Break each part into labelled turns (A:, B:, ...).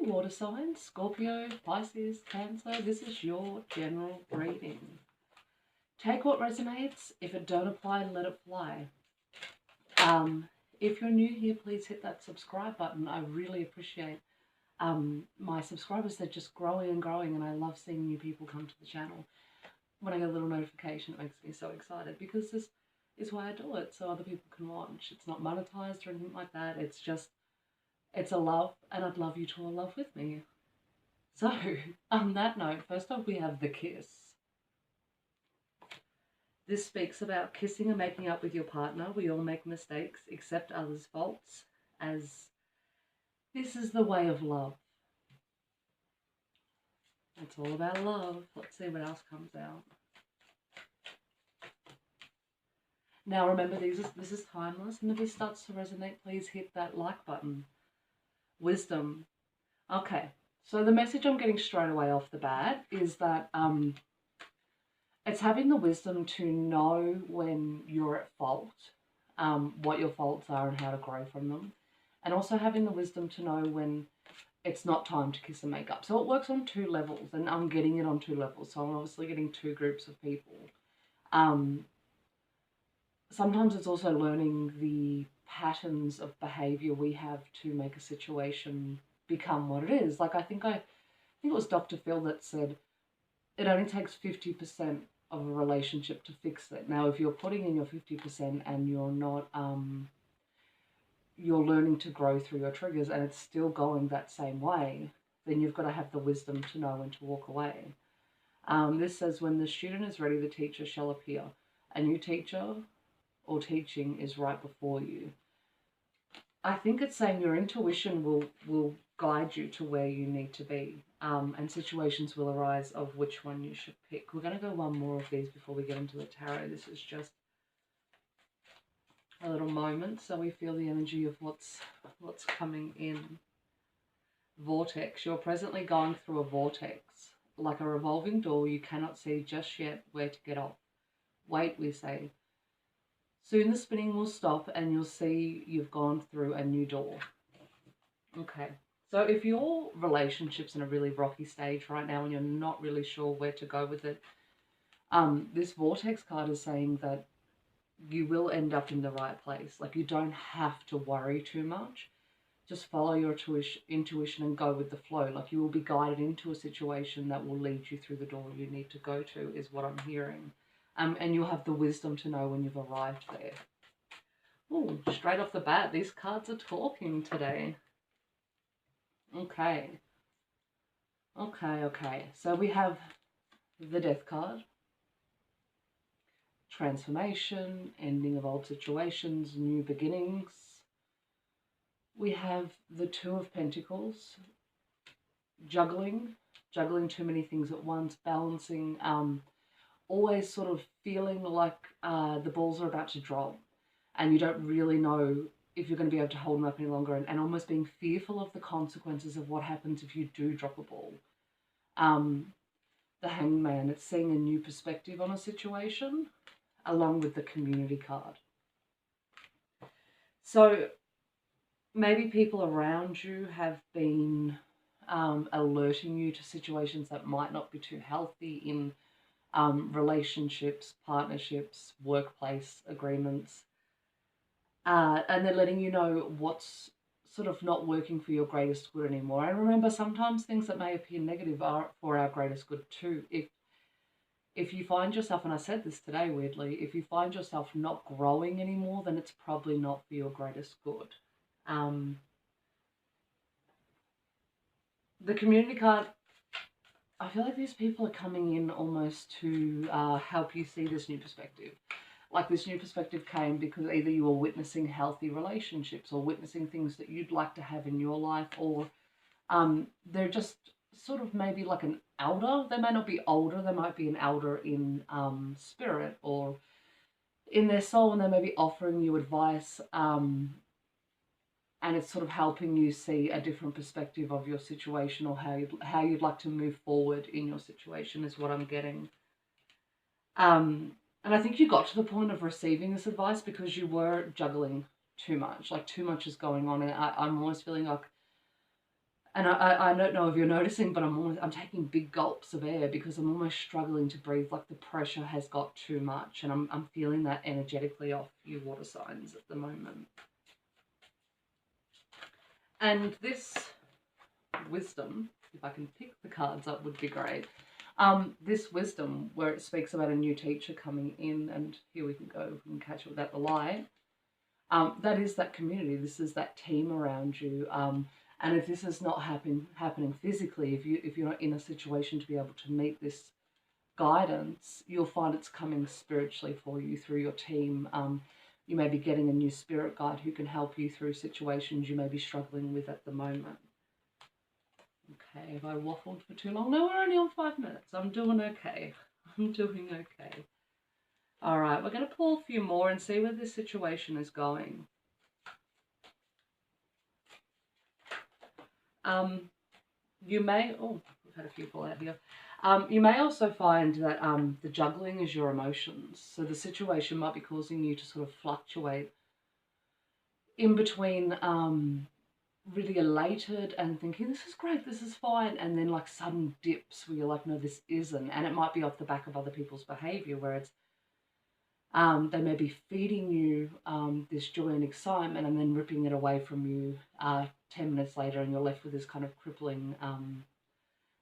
A: water signs, Scorpio, Pisces, Cancer. This is your general reading. Take what resonates. If it don't apply, let it fly. If you're new here, please hit that subscribe button. I really appreciate my subscribers. They're just growing and growing, and I love seeing new people come to the channel. When I get a little notification, it makes me so excited, because this is why I do it, so other people can watch. It's not monetized or anything like that. It's just, it's a love, and I'd love you to all love with me. So, on that note, first off, we have the kiss. This speaks about kissing and making up with your partner. We all make mistakes, accept others' faults, as this is the way of love. It's all about love. Let's see what else comes out. Now remember, this is timeless, and if this starts to resonate, please hit that like button. Wisdom. Okay, so the message I'm getting straight away off the bat is that it's having the wisdom to know when you're at fault, what your faults are and how to grow from them, and also having the wisdom to know when it's not time to kiss and make up. So it works on two levels, and I'm getting it on two levels. So I'm obviously getting two groups of people. Sometimes it's also learning the patterns of behavior we have to make a situation become what it is. Like I think it was Dr. Phil that said it only takes 50% of a relationship to fix it. Now, if you're putting in your 50% and you're not, you're learning to grow through your triggers and it's still going that same way, then you've got to have the wisdom to know when to walk away. This says, when the student is ready, the teacher shall appear. A new teacher or teaching is right before you. I think it's saying your intuition will guide you to where you need to be, and situations will arise of which one you should pick. We're going to go one more of these before we get into the tarot. This is just a little moment so we feel the energy of what's coming in. Vortex. You're presently going through a vortex, like a revolving door. You cannot see just yet where to get off. Wait, we say. Soon the spinning will stop and you'll see you've gone through a new door. Okay, so if your relationship's in a really rocky stage right now and you're not really sure where to go with it, this vortex card is saying that you will end up in the right place. Like, you don't have to worry too much. Just follow your intuition and go with the flow. Like, you will be guided into a situation that will lead you through the door you need to go to, is what I'm hearing. And you'll have the wisdom to know when you've arrived there. Oh, straight off the bat, these cards are talking today. Okay. Okay. So we have the Death card. Transformation, ending of old situations, new beginnings. We have the Two of Pentacles. Juggling too many things at once, balancing, always sort of feeling like the balls are about to drop and you don't really know if you're going to be able to hold them up any longer, and almost being fearful of the consequences of what happens if you do drop a ball. The Hanged Man, it's seeing a new perspective on a situation, along with the Community card. So maybe people around you have been alerting you to situations that might not be too healthy in relationships, partnerships, workplace agreements. And they're letting you know what's sort of not working for your greatest good anymore. And remember, sometimes things that may appear negative are for our greatest good too. If you find yourself, and I said this today weirdly, if you find yourself not growing anymore, then it's probably not for your greatest good. The Community card, I feel like these people are coming in almost to help you see this new perspective. Like, this new perspective came because either you were witnessing healthy relationships or witnessing things that you'd like to have in your life, or they're just sort of maybe like an elder. They may not be older, they might be an elder in spirit or in their soul, and they may be offering you advice, and it's sort of helping you see a different perspective of your situation, or how you'd like to move forward in your situation, is what I'm getting. And I think you got to the point of receiving this advice because you were juggling too much. Like, too much is going on, and I'm almost feeling like And I don't know if you're noticing, but I'm taking big gulps of air because I'm almost struggling to breathe. Like the pressure has got too much, and I'm feeling that energetically off you water signs at the moment. And this wisdom, if I can pick the cards up, would be great. This wisdom, where it speaks about a new teacher coming in, and here we can go and catch it without the light. That is that community. This is that team around you. And if this is not happening physically, if you're not in a situation to be able to meet this guidance, you'll find it's coming spiritually for you through your team. You may be getting a new spirit guide who can help you through situations you may be struggling with at the moment. Okay, have I waffled for too long? No, we're only on 5 minutes. I'm doing okay. I'm doing okay. All right, we're going to pull a few more and see where this situation is going. You may, oh, we've had a few fall out here. You may also find that the juggling is your emotions. So the situation might be causing you to sort of fluctuate in between really elated and thinking, this is great, this is fine, and then like sudden dips where you're like, no, this isn't. And it might be off the back of other people's behavior where it's, they may be feeding you this joy and excitement and then ripping it away from you 10 minutes later, and you're left with this kind of crippling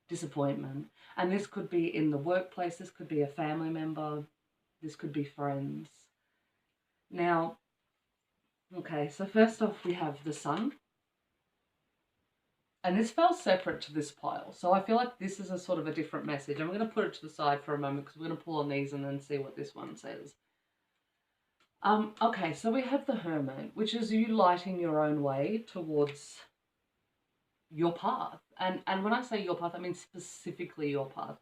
A: disappointment. And this could be in the workplace, this could be a family member, this could be friends. Now, okay, so first off we have the sun. And this fell separate to this pile. So I feel like this is a sort of a different message. I'm going to put it to the side for a moment because we're going to pull on these and then see what this one says. Okay, so we have the Hermit, which is you lighting your own way towards your path. And when I say your path, I mean specifically your path.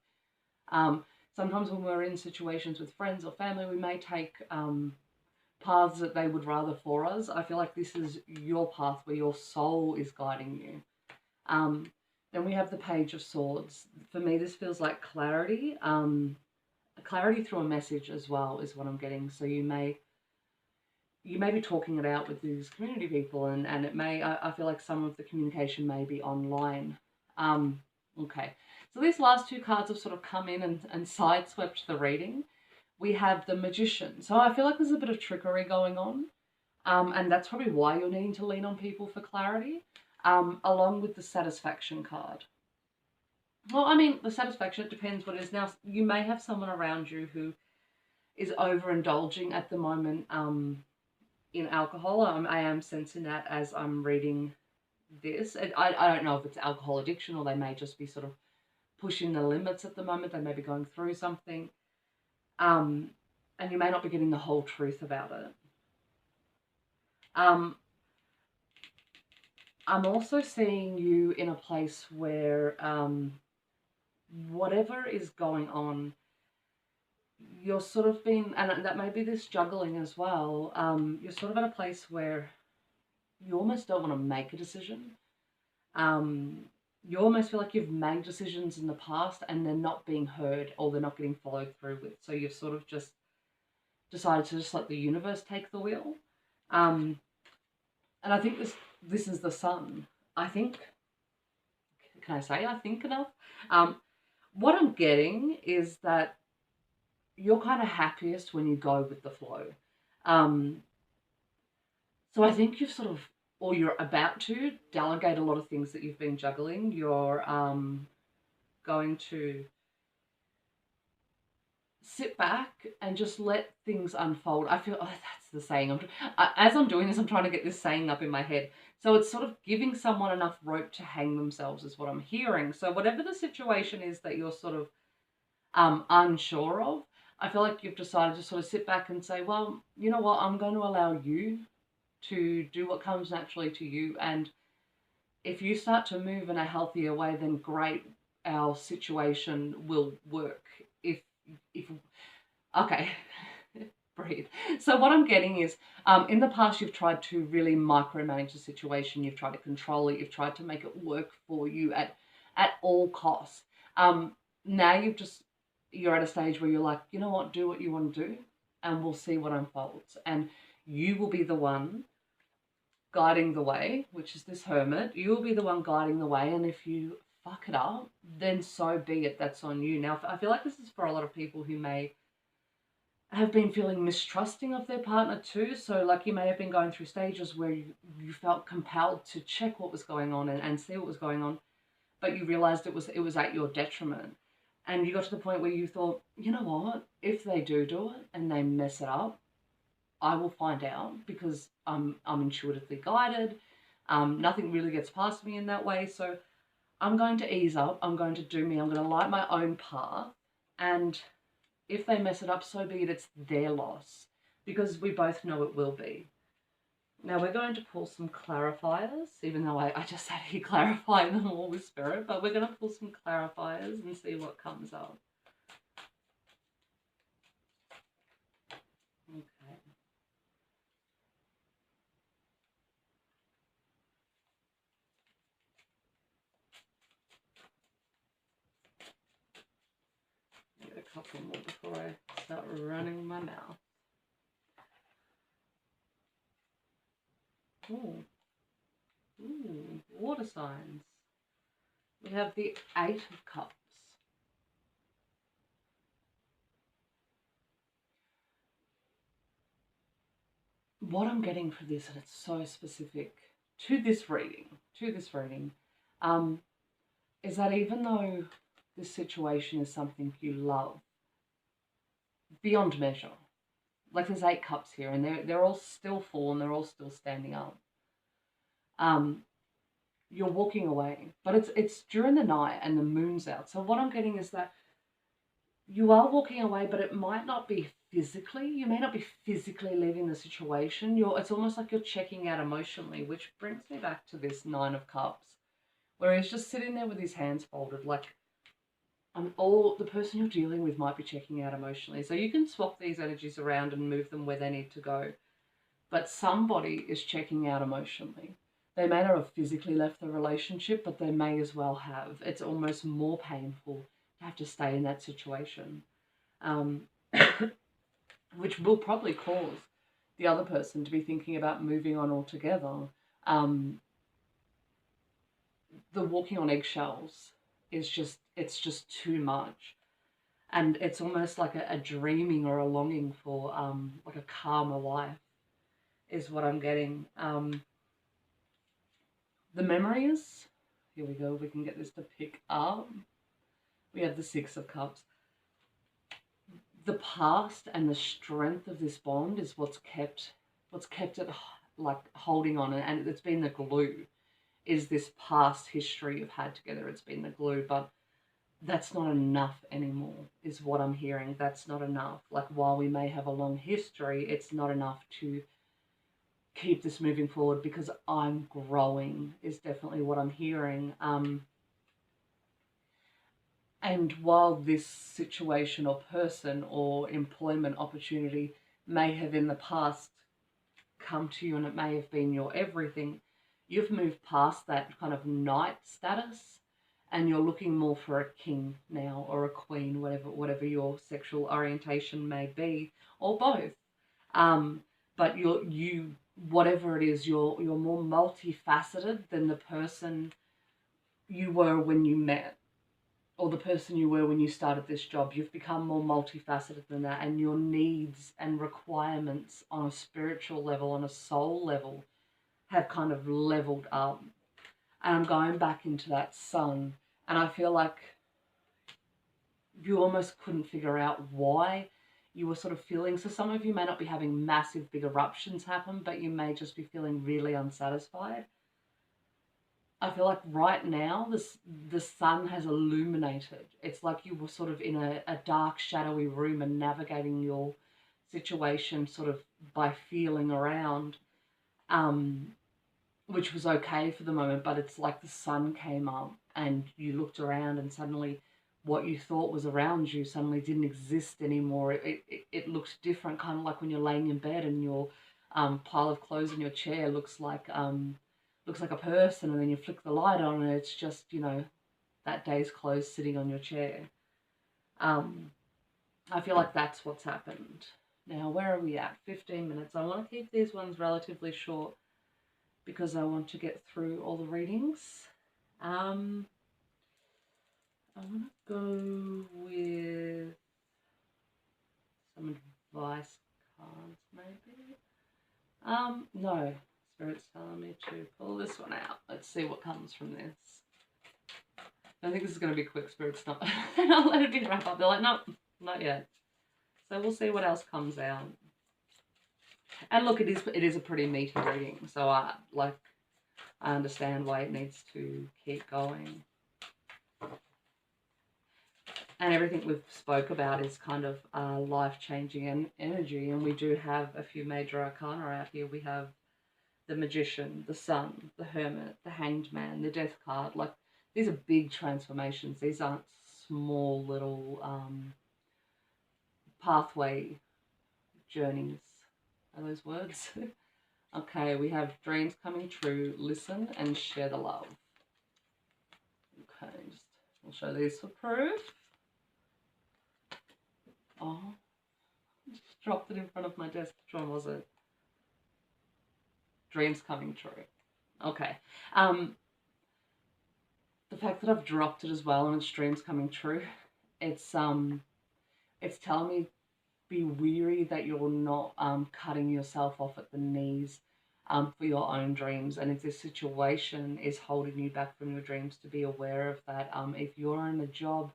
A: Sometimes when we're in situations with friends or family, we may take paths that they would rather for us. I feel like this is your path where your soul is guiding you. Then we have the Page of Swords. For me, this feels like clarity. Clarity through a message as well is what I'm getting. So you may be talking it out with these community people, and it may, I feel like some of the communication may be online. Okay, so these last two cards have sort of come in and sideswept the reading. We have the Magician. So I feel like there's a bit of trickery going on, and that's probably why you're needing to lean on people for clarity. Along with the Satisfaction card. Well, I mean, the Satisfaction, it depends what it is. Now, you may have someone around you who is overindulging at the moment in alcohol. I am sensing that as I'm reading this. I don't know if it's alcohol addiction or they may just be sort of pushing the limits at the moment. They may be going through something. And you may not be getting the whole truth about it. I'm also seeing you in a place where whatever is going on, you're sort of been, and that may be this juggling as well, you're sort of at a place where you almost don't want to make a decision. You almost feel like you've made decisions in the past and they're not being heard or they're not getting followed through with. So you've sort of just decided to just let the universe take the wheel. And I think this is the Sun. I think, can I say I think enough? What I'm getting is that you're kind of happiest when you go with the flow. So I think you've sort of, or you're about to delegate a lot of things that you've been juggling. You're going to sit back and just let things unfold. I feel, that's the saying. As I'm doing this, I'm trying to get this saying up in my head. So it's sort of giving someone enough rope to hang themselves is what I'm hearing. So whatever the situation is that you're sort of unsure of, I feel like you've decided to sort of sit back and say, well, you know what, I'm going to allow you to do what comes naturally to you. And if you start to move in a healthier way, then great, our situation will work. If okay, breathe. So what I'm getting is, in the past, you've tried to really micromanage the situation. You've tried to control it. You've tried to make it work for you at all costs. Now you're at a stage where you're like, you know what, do what you want to do and we'll see what unfolds. And you will be the one guiding the way, which is this Hermit. You'll be the one guiding the way, and if you fuck it up, then so be it. That's on you. Now, I feel like this is for a lot of people who may have been feeling mistrusting of their partner too. So like you may have been going through stages where you felt compelled to check what was going on and see what was going on, but you realized it was at your detriment. And you got to the point where you thought, you know what, if they do it and they mess it up, I will find out because I'm intuitively guided. Nothing really gets past me in that way. So I'm going to ease up. I'm going to do me. I'm going to light my own path. And if they mess it up, so be it. It's their loss because we both know it will be. Now we're going to pull some clarifiers, even though I just sat here clarifying them all with spirit, but we're going to pull some clarifiers and see what comes up. Okay. Get a couple more before I start running my mouth. Ooh. Ooh, water signs. We have the Eight of Cups. What I'm getting for this, and it's so specific to this reading, is that even though this situation is something you love beyond measure, like there's 8 cups here, and they're all still full and they're all still standing up. You're walking away, but it's during the night and the moon's out. So what I'm getting is that you are walking away, but it might not be physically. You may not be physically leaving the situation. It's almost like you're checking out emotionally, which brings me back to this 9 of Cups, where he's just sitting there with his hands folded, like the person you're dealing with might be checking out emotionally. So you can swap these energies around and move them where they need to go. But somebody is checking out emotionally. They may not have physically left the relationship, but they may as well have. It's almost more painful to have to stay in that situation, which will probably cause the other person to be thinking about moving on altogether. The walking on eggshells is it's just too much. And it's almost like a dreaming or a longing for like a calmer life is what I'm getting. The memories, here we go, we can get this to pick up. We have the 6 of Cups. The past and the strength of this bond is what's kept it like holding on, and it's been the glue, is this past history you've had together. It's been the glue, but that's not enough anymore, is what I'm hearing. That's not enough. Like, while we may have a long history, it's not enough to keep this moving forward because I'm growing, is definitely what I'm hearing. And while this situation or person or employment opportunity may have in the past come to you and it may have been your everything, you've moved past that kind of knight status and you're looking more for a king now, or a queen, whatever your sexual orientation may be, or both. But you whatever it is, you're more multifaceted than the person you were when you met, or the person you were when you started this job. You've become more multifaceted than that, and your needs and requirements on a spiritual level, on a soul level, have kind of leveled up. And I'm going back into that sun, and I feel like you almost couldn't figure out why you were sort of feeling. So some of you may not be having massive big eruptions happen, but you may just be feeling really unsatisfied. I feel like right now the sun has illuminated. It's like you were sort of in a dark, shadowy room and navigating your situation sort of by feeling around, which was okay for the moment, but it's like the sun came up and you looked around and suddenly what you thought was around you suddenly didn't exist anymore. It looked different, kind of like when you're laying in bed and your pile of clothes in your chair looks like a person, and then you flick the light on and it's just, that day's clothes sitting on your chair. I feel like that's what's happened. Now, where are we at? 15 minutes. I want to keep these ones relatively short because I want to get through all the readings. I want to go with some advice cards, maybe. No. Spirit's telling me to pull this one out. Let's see what comes from this. I think this is going to be quick. Spirit's not. I'll let it wrap up. They're like, no, not yet. So we'll see what else comes out. And look, it is a pretty meaty reading. So I understand why it needs to keep going. And everything we've spoke about is kind of life-changing energy. And we do have a few major arcana out here. We have the Magician, the Sun, the Hermit, the Hanged Man, the Death card. Like, these are big transformations. These aren't small little pathway journeys. Are those words? Okay, we have dreams coming true. Listen and share the love. Okay, we'll show these for proof. Oh, just dropped it in front of my desk. Which one was it? Dreams coming true. Okay. The fact that I've dropped it as well and it's dreams coming true, it's telling me be weary that you're not cutting yourself off at the knees for your own dreams. And if this situation is holding you back from your dreams, to be aware of that. If you're in a job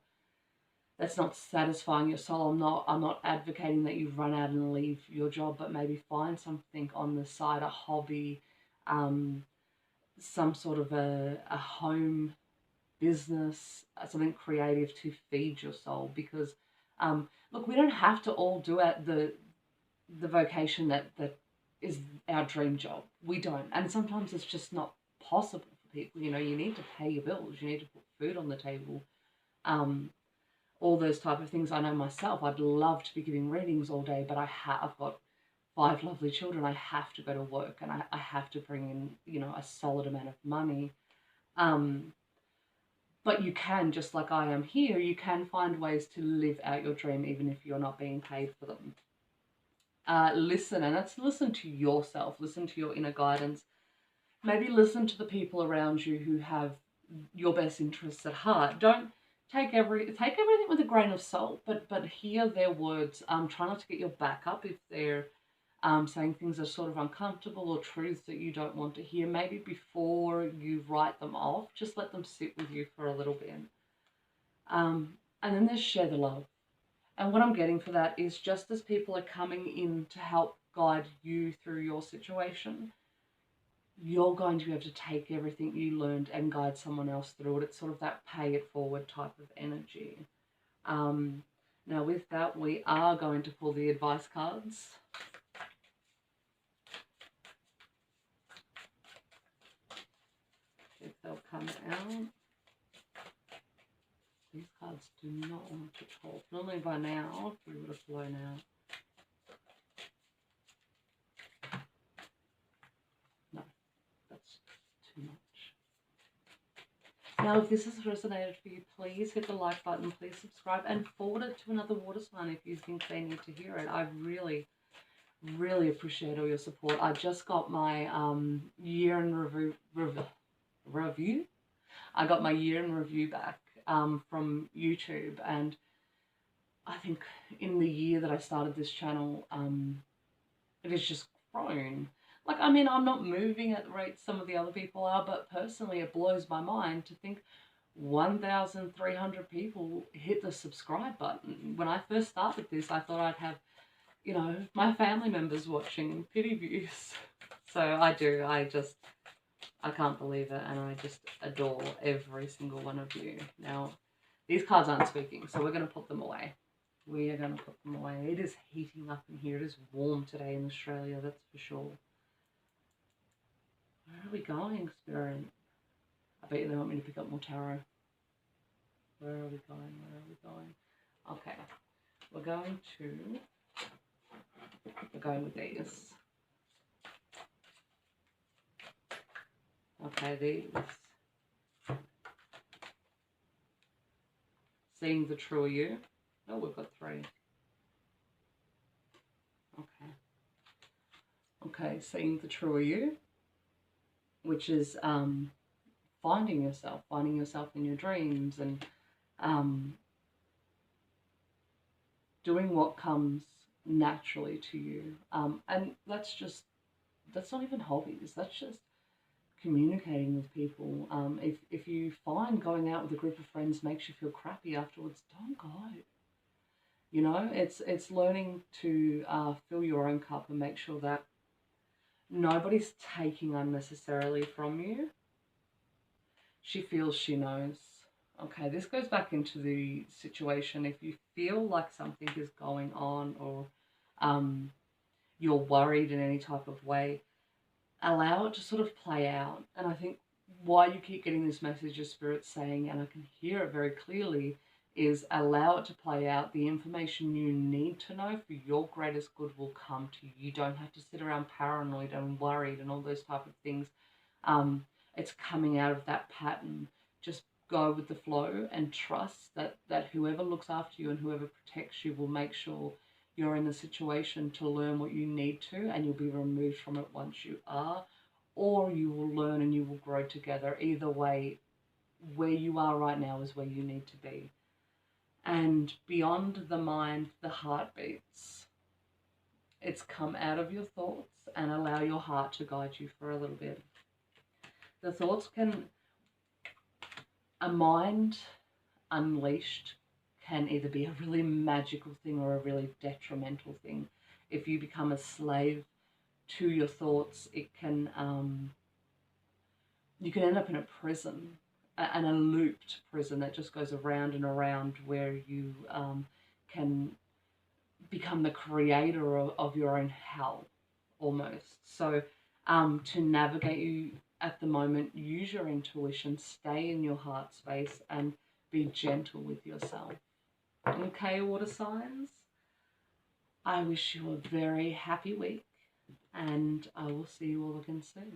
A: that's not satisfying your soul, I'm not advocating that you run out and leave your job, but maybe find something on the side, a hobby, some sort of a home business, something creative to feed your soul. Because look, we don't have to all do the vocation that is our dream job. We don't. And sometimes it's just not possible for people. You know, you need to pay your bills. You need to put food on the table. All those type of things. I know myself, I'd love to be giving readings all day, but I've got 5 lovely children. I have to go to work and I have to bring in, you know, a solid amount of money. But you can, just like I am here, you can find ways to live out your dream even if you're not being paid for them. Listen, and that's listen to yourself, listen to your inner guidance. Maybe listen to the people around you who have your best interests at heart. Don't take everything with a grain of salt, but hear their words. Try not to get your back up if they're saying things that are sort of uncomfortable or truths that you don't want to hear. Maybe before you write them off, just let them sit with you for a little bit. And then there's share the love. And what I'm getting for that is, just as people are coming in to help guide you through your situation, you're going to be able to take everything you learned and guide someone else through it. It's sort of that pay it forward type of energy. Now with that, we are going to pull the advice cards. If they'll come out. These cards do not want to talk. Normally by now, we would have blown out. No, that's too much. Now, if this has resonated for you, please hit the like button, please subscribe, and forward it to another water sign if you think they need to hear it. I really, really appreciate all your support. I just got my year in review. I got my year in review back from YouTube, and I think in the year that I started this channel, it has just grown. Like, I mean, I'm not moving at the rate some of the other people are, but personally it blows my mind to think 1,300 people hit the subscribe button. When I first started this, I thought I'd have, you know, my family members watching, pity views. So I can't believe it, and I just adore every single one of you. Now, these cards aren't speaking, so we're going to put them away. We are going to put them away. It is heating up in here. It is warm today in Australia, that's for sure. Where are we going, Spirit? I bet you they want me to pick up more tarot. Where are we going? Where are we going? Okay. We're going with these. Okay, these. Seeing the true you. Oh, we've got 3. Okay. Okay, seeing the true you. which is finding yourself in your dreams, and doing what comes naturally to you. And that's not even hobbies. That's just communicating with people. If you find going out with a group of friends makes you feel crappy afterwards, don't go. You know, it's learning to fill your own cup and make sure that nobody's taking unnecessarily from you. She feels she knows. Okay, this goes back into the situation. If you feel like something is going on, or um, you're worried in any type of way, allow it to sort of play out. And I think why you keep getting this message of Spirit saying, and I can hear it very clearly, is allow it to play out. The information you need to know for your greatest good will come to you. You don't have to sit around paranoid and worried and all those type of things. It's coming out of that pattern. Just go with the flow and trust that whoever looks after you and whoever protects you will make sure you're in the situation to learn what you need to, and you'll be removed from it once you are, or you will learn and you will grow together. Either way, where you are right now is where you need to be. And beyond the mind, the heart beats. It's come out of your thoughts, and allow your heart to guide you for a little bit. The thoughts can, a mind unleashed can either be a really magical thing or a really detrimental thing. If you become a slave to your thoughts, it can you can end up in a prison, and a looped prison that just goes around and around, where you can become the creator of your own hell, almost. So to navigate you at the moment, use your intuition, stay in your heart space, and be gentle with yourself. Okay, water signs, I wish you a very happy week, and I will see you all again soon.